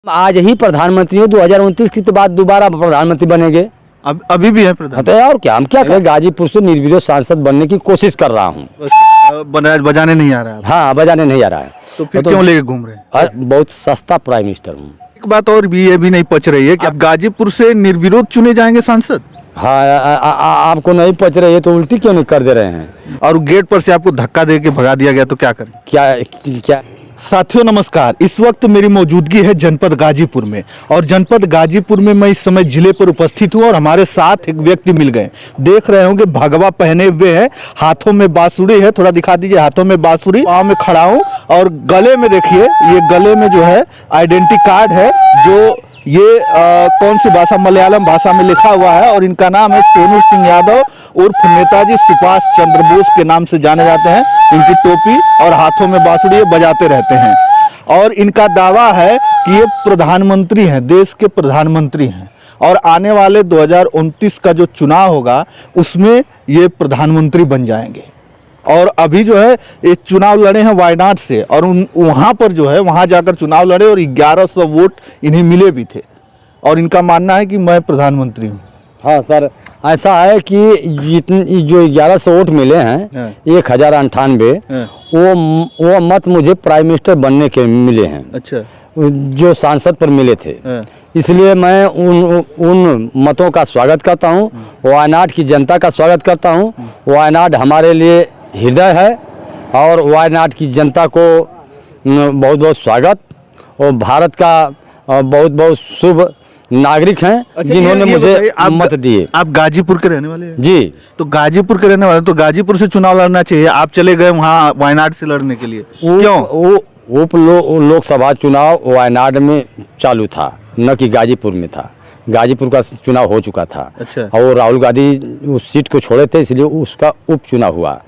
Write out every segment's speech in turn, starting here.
आज ही प्रधानमंत्री हो, 2029 की तो बाद दोबारा प्रधानमंत्री बनेंगे। अभी भी है प्रधानमंत्री। और क्या, हम क्या करें, गाजीपुर से निर्विरोध सांसद बनने की कोशिश कर रहा हूँ। बजाने नहीं आ रहा है। हाँ, बजाने नहीं आ रहा है तो फिर क्यों लेके घूम रहे हैं? बहुत सस्ता प्राइम मिनिस्टर हूँ। एक बात और भी ये भी नहीं पच रही है कि आप गाजीपुर से निर्विरोध चुने जाएंगे सांसद। हाँ, आपको नहीं पच रही है तो उल्टी क्यों नहीं कर दे रहे हैं? और गेट पर से आपको धक्का दे के भगा दिया गया तो क्या करें? क्या साथियों नमस्कार। इस वक्त मेरी मौजूदगी है जनपद गाजीपुर में, और जनपद गाजीपुर में मैं इस समय जिले पर उपस्थित हूं और हमारे साथ एक व्यक्ति मिल गए। देख रहे होंगे भगवा पहने हुए हैं, हाथों में बांसुरी है, थोड़ा दिखा दीजिए, हाथों में बांसुरी। पाँव में खड़ा हूं और गले में देखिए, ये गले में जो है आइडेंटिटी कार्ड है, जो ये कौन सी भाषा, मलयालम भाषा में लिखा हुआ है, और इनका नाम है सोनू सिंह यादव उर्फ नेताजी सुभाष चंद्र बोस के नाम से जाने जाते हैं। इनकी टोपी और हाथों में बांसुरी बजाते रहते हैं, और इनका दावा है कि ये प्रधानमंत्री हैं, देश के प्रधानमंत्री हैं, और आने वाले 2029 का जो चुनाव होगा उसमें ये प्रधानमंत्री बन जाएंगे। और अभी जो है ये चुनाव लड़े हैं वायनाड से, और वहाँ पर जो है वहाँ जाकर चुनाव लड़े और 1100 वोट इन्हें मिले भी थे, और इनका मानना है कि मैं प्रधानमंत्री हूँ। हाँ सर, ऐसा है कि जितनी जो 1100 वोट मिले हैं, 1098 वो मत मुझे प्राइम मिनिस्टर बनने के मिले हैं। अच्छा। जो सांसद पर मिले थे, इसलिए मैं उन मतों का स्वागत करता हूँ। वायनाड की जनता का स्वागत करता हूँ। वायनाड हमारे लिए हृदय है, और वायनाड की जनता को बहुत बहुत स्वागत, और भारत का बहुत बहुत शुभ नागरिक हैं। अच्छा, जिन्होंने मुझे मत दिए। आप गाजीपुर के रहने वाले हैं? जी, तो गाजीपुर के रहने वाले, तो गाजीपुर से चुनाव लड़ना चाहिए। आप चले गए वहाँ वायनाड से लड़ने के लिए, क्यों? वो लोकसभा चुनाव वायनाड में चालू था, न कि गाजीपुर में था। गाजीपुर का चुनाव हो चुका था। अच्छा। और राहुल गांधी उस सीट को छोड़े थे, इसलिए उसका उपचुनाव हुआ,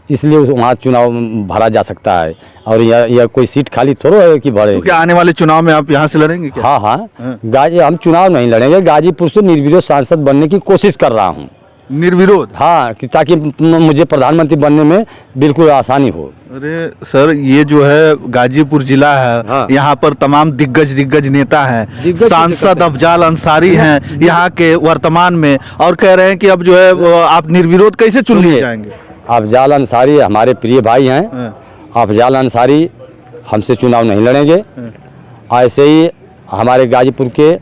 इसलिए वहाँ चुनाव भरा जा सकता है। और यह कोई सीट खाली थोड़ा है कि भरे। तो क्या आने वाले चुनाव में आप यहाँ से लड़ेंगे क्या? हाँ, हम चुनाव नहीं लड़ेंगे, गाजीपुर से निर्विरोध सांसद बनने की कोशिश कर रहा हूँ। निर्विरोध? हाँ, ताकि मुझे प्रधानमंत्री बनने में बिल्कुल आसानी हो। अरे सर, ये जो है गाजीपुर जिला है, हाँ। यहाँ पर तमाम दिग्गज नेता हैं। सांसद अफजाल अंसारी हैं यहाँ के वर्तमान में, और कह रहे हैं कि अब जो है आप निर्विरोध कैसे चुन लिए जाएंगे? अफजाल अंसारी हमारे प्रिय भाई हैं। अफजाल अंसारी हमसे चुनाव नहीं लड़ेंगे। ऐसे ही हमारे गाजीपुर के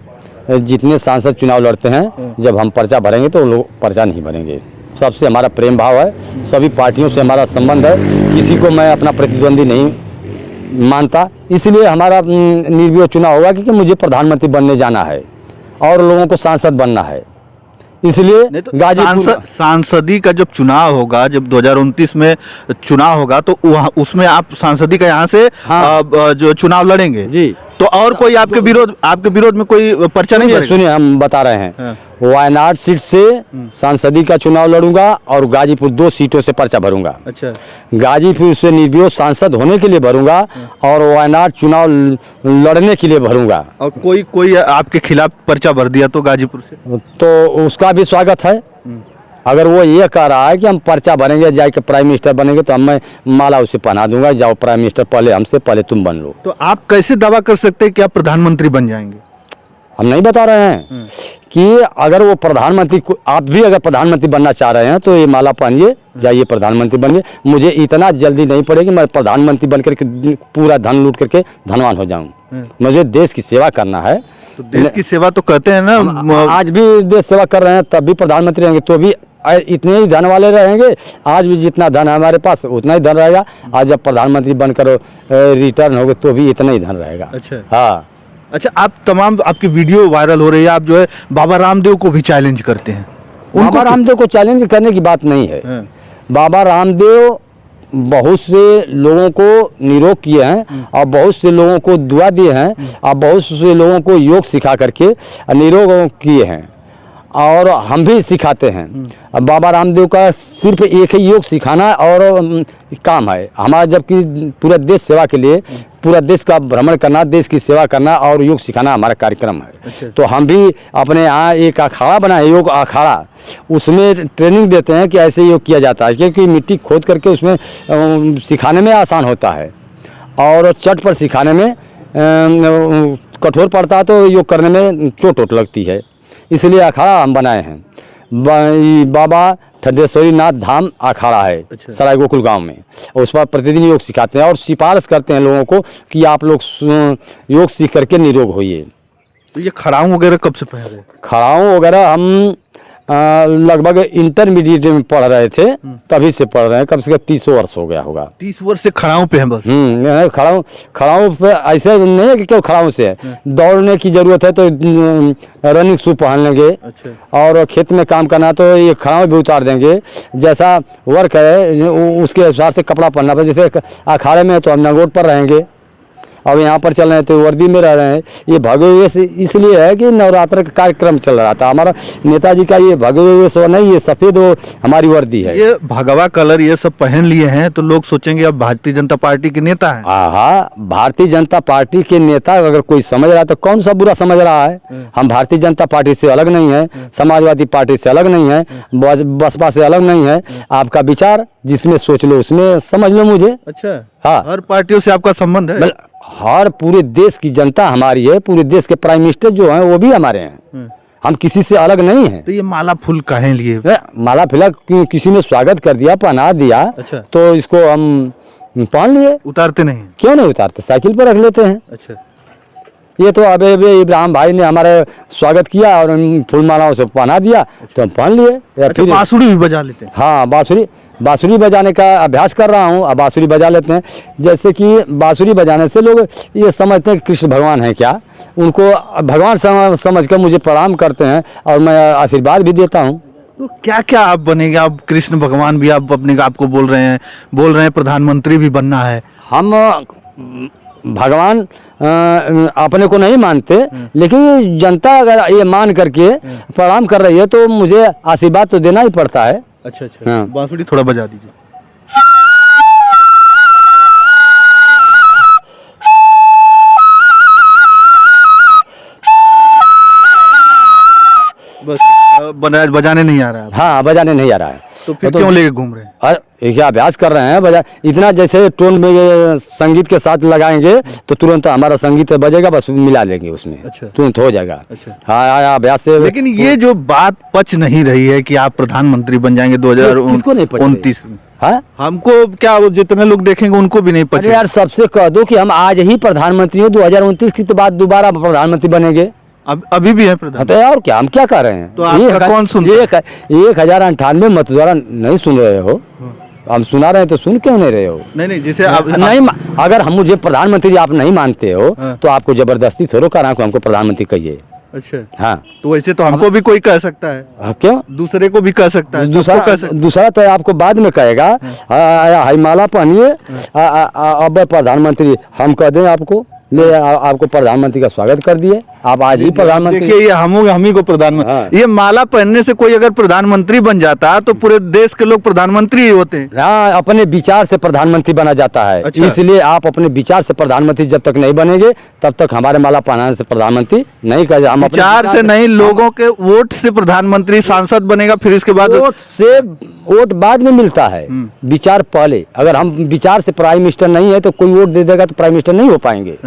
जितने सांसद चुनाव लड़ते हैं, जब हम पर्चा भरेंगे तो लोग पर्चा नहीं भरेंगे। सबसे हमारा प्रेम भाव है, सभी पार्टियों से हमारा संबंध है, किसी को मैं अपना प्रतिद्वंदी नहीं मानता। इसलिए हमारा निर्विरोध चुनाव होगा, क्योंकि मुझे प्रधानमंत्री बनने जाना है और लोगों को सांसद बनना है। इसलिए तो गाजीपुर सांसदी का जब चुनाव होगा, जब 2029 में चुनाव होगा, तो उसमें आप सांसदी का यहाँ से जो चुनाव लड़ेंगे जी। तो और कोई आपके विरोध में कोई पर्चा नहीं भरेगा? सुनिए, हम बता रहे हैं। वायनाड सीट से सांसदी का चुनाव लड़ूंगा, और गाजीपुर 2 सीटों से पर्चा भरूंगा। अच्छा। गाजीपुर से निर्विरोध सांसद होने के लिए भरूंगा, और वायनाड चुनाव लड़ने के लिए भरूंगा। और कोई आपके खिलाफ पर्चा भर दिया तो गाजीपुर से, तो उसका भी स्वागत है। अगर वो ये कह रहा है कि हम पर्चा भरेंगे, जाके प्राइम मिनिस्टर बनेंगे, तो मैं माला उसे पहना दूंगा, जाओ प्राइम मिनिस्टर पहले हमसे, पहले तुम बन लो। तो आप कैसे दावा कर सकते हैं कि आप प्रधानमंत्री बन जाएंगे? हम नहीं बता रहे हैं कि अगर वो प्रधानमंत्री, आप भी अगर प्रधानमंत्री बनना चाह रहे हैं तो ये माला पहनिए, जाइए प्रधानमंत्री बनिए। मुझे इतना जल्दी नहीं पड़ेगी, मैं प्रधानमंत्री बन करके पूरा धन लूट करके धनवान हो जाऊं। मुझे देश की सेवा करना है। तो देश की सेवा तो कहते हैं ना, आज भी देश सेवा कर रहे हैं, तब भी प्रधानमंत्री रहेंगे तो भी इतने ही धन वाले रहेंगे। आज भी जितना धन है हमारे पास, उतना ही धन रहेगा। आज जब प्रधानमंत्री बनकर रिटर्न होगे तो भी इतना ही धन रहेगा। अच्छा। हाँ। अच्छा, आप तमाम आपकी वीडियो वायरल हो रही है, आप जो है बाबा रामदेव को भी चैलेंज करते हैं। बाबा रामदेव को चैलेंज करने की बात नहीं है। बाबा रामदेव बहुत से लोगों को निरोग किए हैं, और बहुत से लोगों को दुआ दिए हैं, और बहुत से लोगों को योग सिखा करके निरोग किए हैं, और हम भी सिखाते हैं। बाबा रामदेव का सिर्फ एक ही योग सिखाना और काम है हमारा, जबकि पूरा देश सेवा के लिए, पूरा देश का भ्रमण करना, देश की सेवा करना और योग सिखाना हमारा कार्यक्रम है। अच्छा। तो हम भी अपने यहाँ एक अखाड़ा बनाए, योग अखाड़ा, उसमें ट्रेनिंग देते हैं कि ऐसे योग किया जाता है, क्योंकि मिट्टी खोद करके उसमें सिखाने में आसान होता है, और चट पर सिखाने में कठोर पड़ता है तो योग करने में चोट वोट लगती है, इसलिए अखाड़ा हम बनाए हैं। बाबा ठड्डेश्वरी नाथ धाम अखाड़ा है सराय गोकुल गांव में, उस पर प्रतिदिन योग सिखाते हैं और सिफारिश करते हैं लोगों को कि आप लोग योग सीख करके निरोग होइए। तो ये खड़ाऊं वगैरह कब से पहन रहे? खड़ाऊं वगैरह हम लगभग इंटरमीडिएट में पढ़ रहे थे, तभी से पढ़ रहे हैं, कम से कम 30 वर्ष हो गया होगा। 30 वर्ष से खड़ाऊं पे हैं बस? खड़ाऊं पे ऐसे नहीं है कि क्यों खड़ाऊं से है, दौड़ने की जरूरत है तो रनिंग शू पहन लेंगे। अच्छा। और खेत में काम करना तो ये खड़ाऊं भी उतार देंगे, जैसा वर्क है उसके हिसाब से कपड़ा पहनना पड़े। जैसे अखाड़े में तो हम नंगोट पर रहेंगे, अब यहाँ पर चल रहे हैं तो वर्दी में रह रहे हैं। ये भगवे वेश इसलिए है कि नवरात्र का कार्यक्रम चल रहा था, हमारा नेताजी का ये भगवे वेश वो नहीं, ये सफ़ेद वो हमारी वर्दी है। ये भगवा कलर ये सब पहन लिए हैं तो लोग सोचेंगे अब भारतीय जनता पार्टी के नेता हैं। हाँ, भारतीय जनता पार्टी के नेता अगर कोई समझ रहा है तो कौन सा बुरा समझ रहा है। हम भारतीय जनता पार्टी से अलग नहीं है, समाजवादी पार्टी से अलग नहीं है, बसपा से अलग नहीं है। आपका विचार जिसमें सोच लो उसमें समझ लो मुझे। अच्छा। हाँ, हर पार्टियों से आपका संबंध है? हर पूरे देश की जनता हमारी है, पूरे देश के प्राइम मिनिस्टर जो हैं वो भी हमारे हैं, हम किसी से अलग नहीं हैं। तो ये माला फूल काहे लिए? माला फिलहाल किसी ने स्वागत कर दिया, पहना दिया। अच्छा। तो इसको हम पहन लिए। उतारते नहीं? क्यों नहीं उतारते, साइकिल पर रख लेते हैं। अच्छा। ये तो अब इब्राहिम भाई ने हमारे स्वागत किया और फूल मालाओं से पहना दिया। अच्छा। तो हम पहन लिए। अच्छा, बांसुरी भी बजा लेते हैं? हाँ, बांसुरी बजाने का अभ्यास कर रहा हूँ। अब बांसुरी बजा लेते हैं, जैसे कि बांसुरी बजाने से लोग ये समझते हैं कि कृष्ण भगवान है क्या, उनको भगवान समझ कर मुझे प्रणाम करते हैं और मैं आशीर्वाद भी देता हूँ। तो क्या क्या आप बनेंगे? आप कृष्ण भगवान भी आप अपने आप को बोल रहे हैं प्रधानमंत्री भी बनना है। हम भगवान अपने को नहीं मानते, लेकिन जनता अगर ये मान करके प्रणाम कर रही है तो मुझे आशीर्वाद तो देना ही पड़ता है। अच्छा अच्छा। हाँ। बांसुरी थोड़ा बजा दीजिए। बस बजाने नहीं आ रहा है? हाँ, बजाने नहीं आ रहा है। तो फिर क्यों लेके घूम रहे हैं? अरे क्या अभ्यास कर रहे हैं, बजा इतना जैसे टोन में संगीत के साथ लगाएंगे तो तुरंत हमारा संगीत बजेगा, बस मिला लेंगे उसमें। अच्छा। तुरंत हो जाएगा। अच्छा। हाँ, अभ्यास से। लेकिन ये जो बात पच नहीं रही है कि आप प्रधानमंत्री बन जाएंगे 2029 में। हाँ, हमको क्या, जितने लोग देखेंगे उनको भी नहीं पता। यार सबसे कह दो कि हम आज ही प्रधानमंत्री हो, 2029 की बाद दोबारा प्रधानमंत्री बनेंगे। अभी भी है प्रधान? तो यार क्या हम क्या कर रहे हैं? तो आपका कौन सुन? 1098 मत द्वारा नहीं सुन रहे हो? हम सुना रहे हैं तो सुन क्यों नहीं रहे हो? नहीं, जैसे अगर हम मुझे प्रधानमंत्री आप नहीं मानते हो तो आपको जबरदस्ती थोड़ा करा को हमको प्रधानमंत्री कहिए। अच्छा। हाँ, तो वैसे तो हमको भी कोई कह सकता है। क्यों? दूसरे को भी कह सकता है। दूसरा तो आपको बाद में कहेगा, हाई माला पहनिए अब प्रधानमंत्री हम कह दें आपको, ले आपको प्रधानमंत्री का स्वागत कर दिए, आप आज ही प्रधानमंत्री। देखिए ये हम ही को प्रधानमंत्री। हाँ। ये माला पहनने से कोई अगर प्रधानमंत्री बन जाता है तो पूरे देश के लोग प्रधानमंत्री ही होते हैं। हाँ, अपने विचार से प्रधानमंत्री बना जाता है। अच्छा। इसलिए आप अपने विचार से प्रधानमंत्री जब तक नहीं बनेंगे तब तक हमारे माला पहनाने से प्रधानमंत्री नहीं कर। हम विचार से नहीं, लोगों के वोट से प्रधानमंत्री सांसद बनेगा, फिर इसके बाद वोट बाद में मिलता है, विचार पहले। अगर हम विचार से प्राइम मिनिस्टर नहीं है तो कोई वोट दे देगा तो प्राइम मिनिस्टर नहीं हो पाएंगे।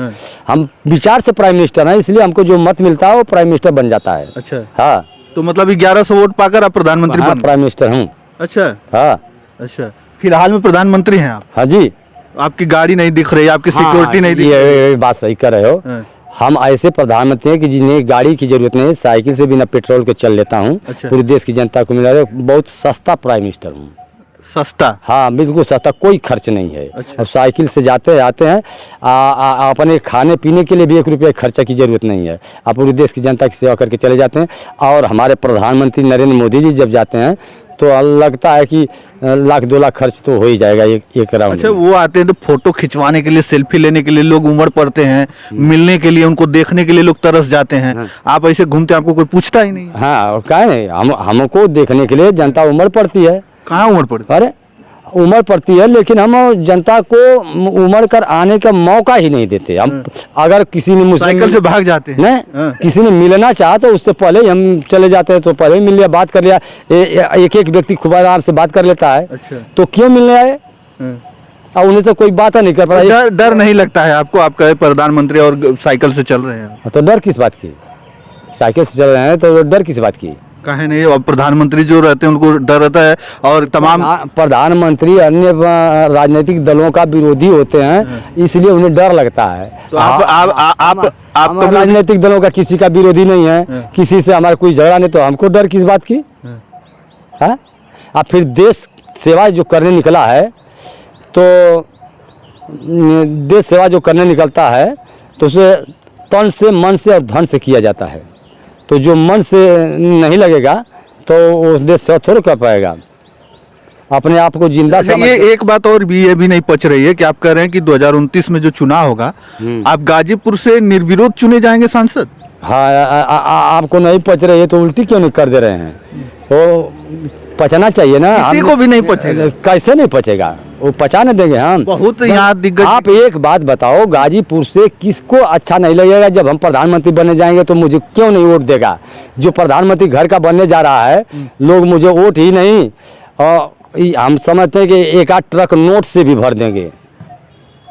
हम विचार से प्राइम मिनिस्टर हैं, इसलिए हमको जो मत मिलता है वो प्राइम मिनिस्टर बन जाता है। अच्छा। हाँ, तो मतलब 1100 वोट पाकर आप प्रधानमंत्री? हाँ, प्राइम मिनिस्टर हूँ। अच्छा। हाँ। अच्छा, फिलहाल में प्रधानमंत्री हैं आप? हाँ जी। आपकी गाड़ी नहीं दिख रही, आपकी सिक्योरिटी नहीं दिख रही। ये बात सही कर रहे हो। हम ऐसे प्रधानमंत्री हैं कि जिन्हें गाड़ी की जरूरत नहीं, साइकिल से बिना पेट्रोल के चल लेता हूँ। अच्छा। पूरे देश की जनता को मिला रहे, बहुत सस्ता प्राइम मिनिस्टर हूँ। सस्ता? हाँ, बिल्कुल सस्ता, कोई खर्च नहीं है। अच्छा। अब साइकिल से जाते आते हैं, अपने खाने पीने के लिए भी 1 रुपया खर्चा की जरूरत नहीं है। आप पूरे देश की जनता की सेवा करके चले जाते हैं। और हमारे प्रधानमंत्री नरेंद्र मोदी जी जब जाते हैं तो लगता है कि 1-2 लाख खर्च तो हो ही जाएगा एक राउंड। अच्छा, वो आते हैं तो फोटो खिंचवाने के लिए, सेल्फी लेने के लिए लोग उमड़ पड़ते हैं, मिलने के लिए, उनको देखने के लिए लोग तरस जाते हैं। हाँ। आप ऐसे घूमते, आपको कोई पूछता ही नहीं? हाँ, क्या नहीं, हमको देखने के लिए जनता उमड़ पड़ती है। कहाँ उमड़ पड़ती? अरे उमड़ पड़ती है, लेकिन हम जनता को उमड़ कर आने का मौका ही नहीं देते। हम अगर किसी ने मुझसे साइकिल से भाग जाते हैं। नहीं, किसी ने मिलना चाहा तो उससे पहले ही हम चले जाते हैं, तो पहले ही मिल लिया, बात कर लिया। एक व्यक्ति खूब आराम से बात कर लेता है। अच्छा। तो क्यों मिलने आए? और उन्हें से कोई बात नहीं कर पा रहा। डर नहीं लगता है आपको? आप कहे प्रधानमंत्री और साइकिल से चल रहे हैं, तो डर किस बात की? साइकिल से चल रहे हैं तो डर किस बात की? कहे नहीं, और प्रधानमंत्री जो रहते हैं उनको डर रहता है, और तमाम प्रधानमंत्री अन्य राजनीतिक दलों का विरोधी होते हैं, इसलिए उन्हें डर लगता है। तो आप हम राजनीतिक दलों का किसी का विरोधी नहीं है, किसी से हमारा कोई झगड़ा नहीं, तो हमको डर किस बात की है? अब फिर देश सेवा जो करने निकला है, तो देश सेवा जो करने निकलता है तो उसे तन से, मन से और धन से किया जाता है। तो जो मन से नहीं लगेगा तो वो देश सेवा थोड़ा कर पाएगा। अपने आप को जिंदा समझ। ये एक बात और भी ये भी नहीं पच रही है कि आप कह रहे हैं कि 2029 में जो चुनाव होगा, आप गाजीपुर से निर्विरोध चुने जाएंगे सांसद? हाँ, आपको नहीं पच रही है तो उल्टी क्यों नहीं कर दे रहे हैं? तो पचना चाहिए ना। किसी को भी नहीं पचेगा। कैसे नहीं पचेगा? वो पचाने देंगे हम? बहुत यहाँ दिग्गज। आप एक बात बताओ, गाजीपुर से किसको अच्छा नहीं लगेगा? जब हम प्रधानमंत्री बनने जाएंगे तो मुझे क्यों नहीं वोट देगा? जो प्रधानमंत्री घर का बनने जा रहा है, लोग मुझे वोट ही नहीं, और हम समझते हैं कि 1-8 ट्रक नोट से भी भर देंगे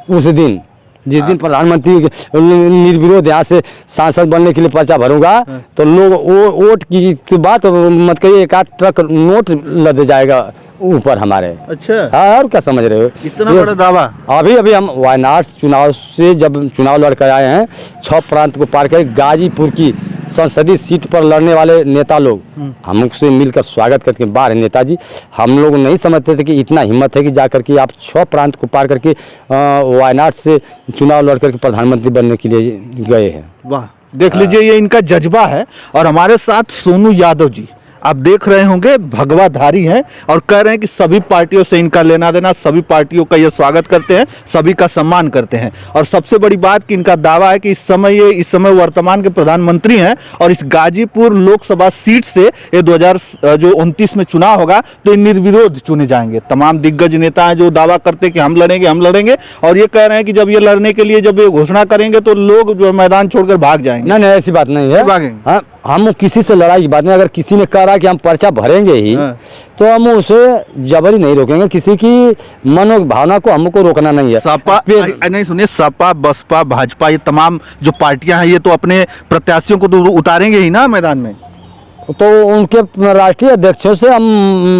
उस दिन, जिस दिन प्रधानमंत्री निर्विरोध यहाँ से सांसद बनने के लिए पर्चा भरूंगा, तो लोग वोट की तो बात मत करिए, 1-8 ट्रक नोट लद जाएगा ऊपर हमारे। अच्छा, हाँ, और क्या समझ रहे हो? इतना बड़ा दावा? अभी हम वायनाड चुनाव से जब चुनाव लड़कर आए हैं, 6 प्रांत को पार कर गाजीपुर की संसदीय सीट पर लड़ने वाले नेता लोग हमसे मिलकर स्वागत करके बाहर नेताजी, हम लोग नहीं समझते थे कि इतना हिम्मत है कि जाकर के आप 6 प्रांत को पार करके वायनाड से चुनाव लड़ करके प्रधानमंत्री बनने के लिए गए हैं। वाह, देख लीजिए, ये इनका जज्बा है। और हमारे साथ सोनू यादव जी, आप देख रहे होंगे, भगवाधारी हैं और कह रहे हैं कि सभी पार्टियों से इनका लेना देना, सभी पार्टियों का ये स्वागत करते हैं, सभी का सम्मान करते हैं। और सबसे बड़ी बात कि इनका दावा है कि इस समय वर्तमान के प्रधानमंत्री हैं, और इस गाजीपुर लोकसभा सीट से ये 2029 में चुनाव होगा तो ये निर्विरोध चुने जाएंगे। तमाम दिग्गज नेता हैं जो दावा करते हैं कि हम लड़ेंगे, और ये कह रहे हैं कि जब ये लड़ने के लिए जब ये घोषणा करेंगे तो लोग जो मैदान छोड़कर भाग जाएंगे। नहीं, ऐसी बात नहीं है। भागेंगे? हम किसी से लड़ाई की बात नहीं। अगर किसी ने कहा कि हम पर्चा भरेंगे ही, तो हम उसे जबरी नहीं रोकेंगे। किसी की मनोभावना को हमको रोकना नहीं है। सपा नहीं, सुनिए, सपा, बसपा, भाजपा, ये तमाम जो पार्टियां हैं, ये तो अपने प्रत्याशियों को तो उतारेंगे ही ना मैदान में। तो उनके राष्ट्रीय अध्यक्षों से हम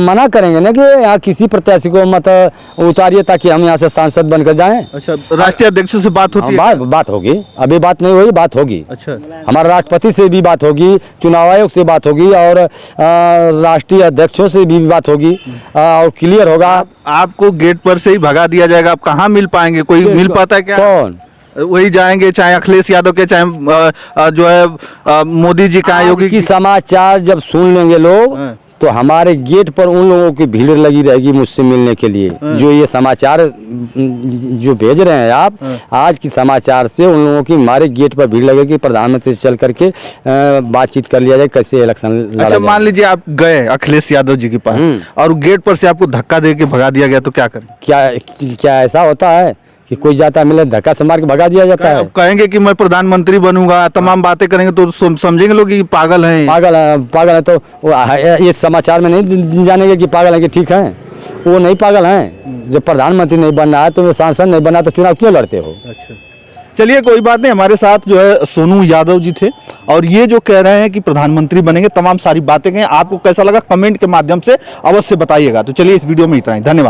मना करेंगे ना कि यहाँ किसी प्रत्याशी को मत उतारिए ताकि हम यहाँ से सांसद बनकर जाएं। अच्छा, राष्ट्रीय अध्यक्षों से बात होती है? बात होगी। अभी बात नहीं हुई, बात होगी। अच्छा, हमारे राष्ट्रपति से भी बात होगी, चुनाव आयोग से बात होगी, और राष्ट्रीय अध्यक्षों से भी बात होगी, और क्लियर होगा। आपको गेट पर से ही भगा दिया जाएगा? आप कहाँ मिल पाएंगे? कोई मिल पाता है क्या? कौन? वही जाएंगे, चाहे अखिलेश यादव के, चाहे जो है मोदी जी का, योगी की समाचार जब सुन लेंगे लोग, तो हमारे गेट पर उन लोगों की भीड़ लगी रहेगी मुझसे मिलने के लिए। जो ये समाचार जो भेज रहे हैं आप, आज की समाचार से उन लोगों की हमारे गेट पर भीड़ लगेगी। प्रधानमंत्री से चल करके बातचीत कर लिया जाए कैसे इलेक्शन लड़ा जाए। मान लीजिए आप गए अखिलेश यादव जी के पास और गेट पर से आपको धक्का दे के भगा दिया गया, तो क्या करें? क्या ऐसा होता है कि कोई जाता मिले धक्का से मार के भगा दिया जाता है? कहेंगे कि मैं प्रधानमंत्री बनूंगा, तमाम बातें करेंगे तो समझेंगे लोग कि पागल हैं। पागल है तो ये समाचार में नहीं जानेंगे कि पागल है कि ठीक है। वो नहीं पागल हैं। जब प्रधानमंत्री नहीं बनना है तो सांसद नहीं बनना तो चुनाव क्यों लड़ते हो? अच्छा, चलिए कोई बात नहीं। हमारे साथ जो है सोनू यादव जी थे, और ये जो कह रहे हैं कि प्रधानमंत्री बनेंगे, तमाम सारी बातें कहें। आपको कैसा लगा कमेंट के माध्यम से अवश्य बताइएगा। तो चलिए इस वीडियो में इतना ही, धन्यवाद।